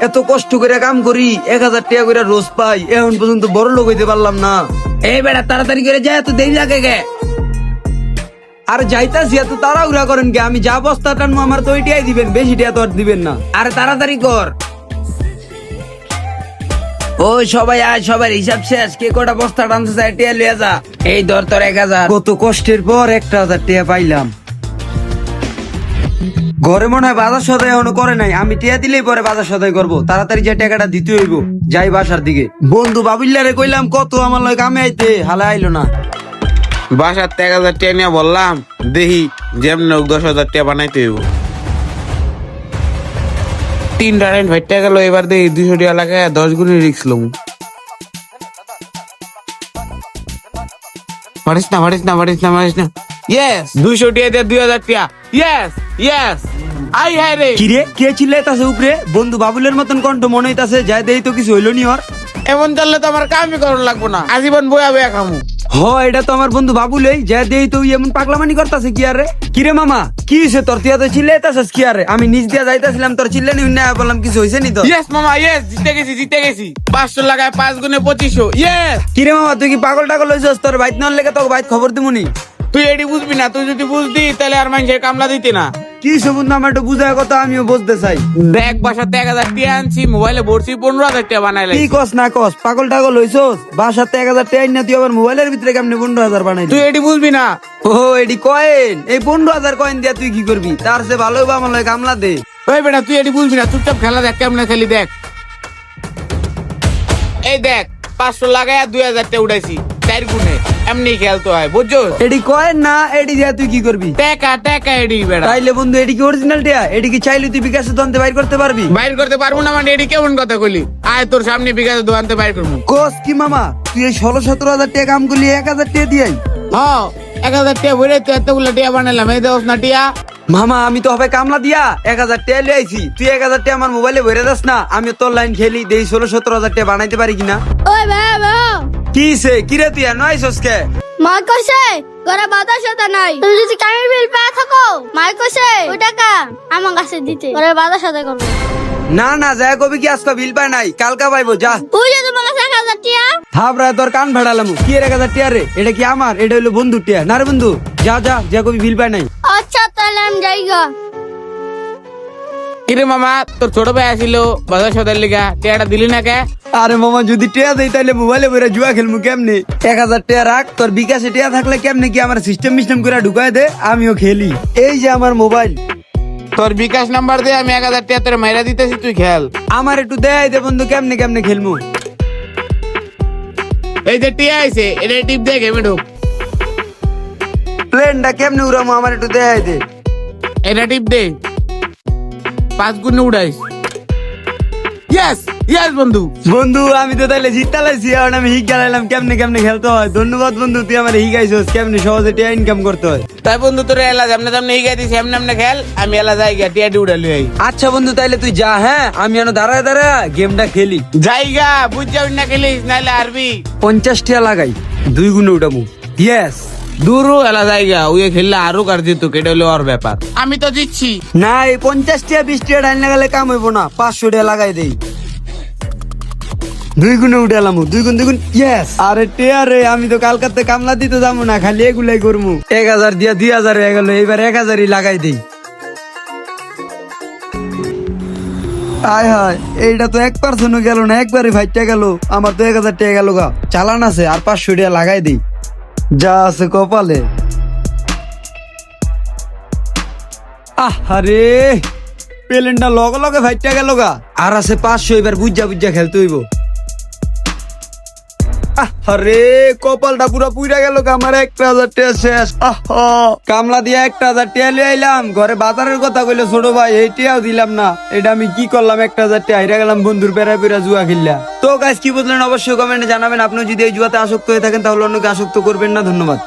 এত কষ্ট করে কাম করি, 1000 টাকা করে রোজ পাই, এখন পর্যন্ত বড় লোক হইতে পারলাম না। এই বেটা তাড়াতাড়ি করে যায়, তো দেরি লাগে গে। আর যাইতাছি, এত তাড়াহুড়া করেন কে? আমি যা বস্তা টানবো আমার তো ওইটাই দিবেন, বেশি টাকা তো আর দিবেন না। আরে তাড়াতাড়ি কর। ওই সবাই আয়, সবার হিসাব শেষ। কে কটা বস্তা টানতে চায় টিয়া লিয়ে যা। এই ধর তোর 1000। কত কষ্টের পর 1000 টাকা পাইলাম। ঘরে মনে হয় বাজার সদাই এখনো করে নাই, আমি টিয়া দিলেই পরে বাজার সদাই করবো। তাড়াতাড়ি যে টাকাটা দিতে হইব, যাই বাসার দিকে। বন্ধু বাবুল্লারে কইলাম কত আমার লয় কামে আইতে, হালা আইলো না। বাসার 1000 টাকা নিয়ে বললাম, দেখি যেমন 10,000 টাকা বানাইতে হইব। 3টা রেন্ট ভাইটা গেল, এবার দেখি 200 টাকা লাগায় 10 গুণে রিক্স লম। পারিস না। ইয়েস, 200 টাকা দিয়ে 2000 টাকা। ইয়েস আই হায় রে। কিরে কে চিল্লাইতাছে উপরে? বন্ধু বাবুলের মতন কণ্ঠ মনে হইতাছে, যাই দেই তো কিছু হইলো নি ওর। এমন চললে তো আমার কামই করার লাগবো না, আজীবন বয়া বয়া খামু। হ, এটা তো আমার বন্ধু বাবুলেই, যা দেই তো এমন পাগলামানি করতাছে কি আরে? কিরে মামা কি হইছে তোর? তিয়া তো চিল্লাইতাছিস কি আরে? আমি নিচ দিয়া যাইতাছিলাম, তোর চিল্লানি না বললাম কিছু হইছে নি তো? ইয়েস মামা, ইয়েস, জিতে গেছি। 500 লাগায় 5 গুণে 2500। ইয়েস। কিরে মামা তুই কি পাগল টাগল হইছস? তোর বাইত নল লেগে তোকে বাইত খবর দিমুনি। তুই এটি বুঝবি না, তুই যদি বুঝতি তাহলে আর মানুষের কামলা দিতি না। কি বন্ধু আমার একটু বুঝায় কথা, আমিও বুঝতে চাই। দেখ, বাসাতে 1000 টাকা আনছি, মোবাইলে ভরছি 15,000 টাকা বানাইলে। কি কস না কস? পাগল টাগল হইছস? বাসাতে 1000 টাকা না, তুই আবার মোবাইলের ভিতরে কেমনে 15,000 বানাই? তুই এটি বুঝবি না। ও এডি কয়েন, এই 15,000 কয়েন দিয়া তুই কি করবি? তার সে ভালো হইব আমার লয় কামলা দে। ওই বেটা তুই এটি বুঝবি না, চুপচাপ খেলা দেখ, কেমনে খেলি দেখ। এই দেখ, 500 লাগায় 2000 টাকা উঠাইছি 4 গুণে। এমনি খেলতে হয়, বুঝছো? এডি কয়েন না, এডি দিয়া তুই কি করবি? টাকা এডি বেটা। তাইলে বন্ধু এডি কি অরিজিনাল টিয়া? এডি কি চাইলে তুই বিকাশে দন্তে বাইর করতে পারবি? বাইর করতে পারবো না মানে এটি কেমন কথা কইলি? আয় তোর সামনে বিকাশে দোকানতে বাইর করবো। কস কি মামা, তুই এই 16-17 হাজার টাকা কাম করলি 1000 টাকা দিয়াই? হ্যাঁ, 1000 টাকা ভরে তুই এতগুলো টাকা বানাইলাম, এই দেখ না টিয়া। মামা আমি তো হবে কামলা দিয়া 1000 টাকা লিয়ে আইছি, তুই 1000 টাকা আমার মোবাইলে ভরে দাস না। আমি তোর লাইন খেলি, দেই 16-17 হাজার টাকা বানাইতে পারি কিনা। ওই বাবা, কি সে কিরে তুই নয়ছস কে? মা কইছে ঘরে বাতাস হতে নাই, তুমি যদি কামের বিল পায় থাকো, মা কইছে ওই টাকা আমার কাছে দিতে, ঘরে বাতাস হতে করবো। না না, যা কবি কি আজকে বিল পায় নাই, কালকা পাইবো যা। তুই যে তোমার কাছে 1000 টিয়া, থাপড়া তোর কান ভাড়ালাম। কি এর 1000 টাকা রে? এটা কি আমার? এটা হইলো বন্ধু টিয়া না রে বন্ধু। যা কবি বিল পায় নাই। আচ্ছা তাহলে আমি যাইগা। কিরে মামা, তোর ছোট ভাই আসিল বাজার সদার লিগা, টিয়াটা দিলি না কে? আরে মামা যদি টিয়া দেই তাহলে মোবাইলে বইরা জুয়া খেলমু কেমনে? 1000 টাকা রাখ, তোর বিকাশে টিয়া থাকলে কেমনে কি আমার সিস্টেম করে ঢুকায় দে, আমিও খেলি। এই যে আমার মোবাইল, তোর বিকাশ নাম্বার দে, আমি 1000 টাকা তোর মাইরা দিতেছি, তুই খেল। আমার একটু দেয় দে বন্ধু, কেমনে খেলমু? এই যে টিয়া আইছে, এটা টিপ দে, গেমে ঢুক। প্লেনটা কেমনে উড়ামু, আমার একটু দেয় দে। এটা টিপ দে, 5 গুণে উড়াইস। ইয়েস বন্ধু। বন্ধু আমি তো তাহলে জিতালাইছি, এখন আমি হিক গেলাম কেমনে খেলতে হয়। ধন্যবাদ বন্ধু, তুই আমার হিগাইছস কেমনে সহজে টিয়া ইনকাম করতে হয়। তাই বন্ধু তোর এলা সামনে হিগাই দিছি, এমনে খেল, আমি এলা যাই গা, টিয়া উড়ালি আই। আচ্ছা বন্ধু তাইলে তুই যা, হ্যাঁ আমি এখন দাঁড়ায় গেমটা খেলি। জায়গা বুঝ যাবি না, খেলিস নাইলে আরবি। 50 টাকা লাগাই, 2 গুণে উঠামু। ইয়েস। দূরও এলা জায়গা, ওই খেললে আরো কার জিত, কেটে হলো ওর ব্যাপার, আমি তো জিতছি। না এই 50 টাকা 20 টাকা ডাইন লাগালে কাম হইব না, 500 টাকা লাগাই দেই। 2 গুণে উঠালাম, 2 গুণ। ইয়েস। আরে টিয়া রে, আমি তো কালকাতে কামলা দিতে যাবো না, খালি এগুলাই করবো। 1000 দিয়া 2000 হয়ে গেল, এবার 1000ই লাগাই দেই। আয় হায়, এইটা তো 1% গেল না, একবারে ভাইটা গেল। আমার তো 1000 টাকা গেল গা। চালান আছে আর 500 টাকা লাগাই দেই, যা আছে কপালে। আরে প্লেনটা লগে ভাইটা গেল গা। আর আছে 500, এবার বুঝা খেলতে হইব। আরে কপালটা পুরো পুইরা গেল গা, আমার 1000 টাকা শেষ। কামলা দিয়া 1000 টাকা লিয়ে আইলাম, ঘরে বাজারের কথা কইলো ছোট ভাই, এই টিয়াও দিলাম না। এটা আমি কি করলাম? 1000 টাকা হাইরা গেলাম বন্ধুর পেরা জুয়া খেললা। তো গাইস কি বুঝলেন অবশ্যই কমেন্টে জানাবেন। আপনি যদি এই জুয়াতে আসক্ত হয়ে থাকেন তাহলে অন্যকে আসক্ত করবেন না। ধন্যবাদ।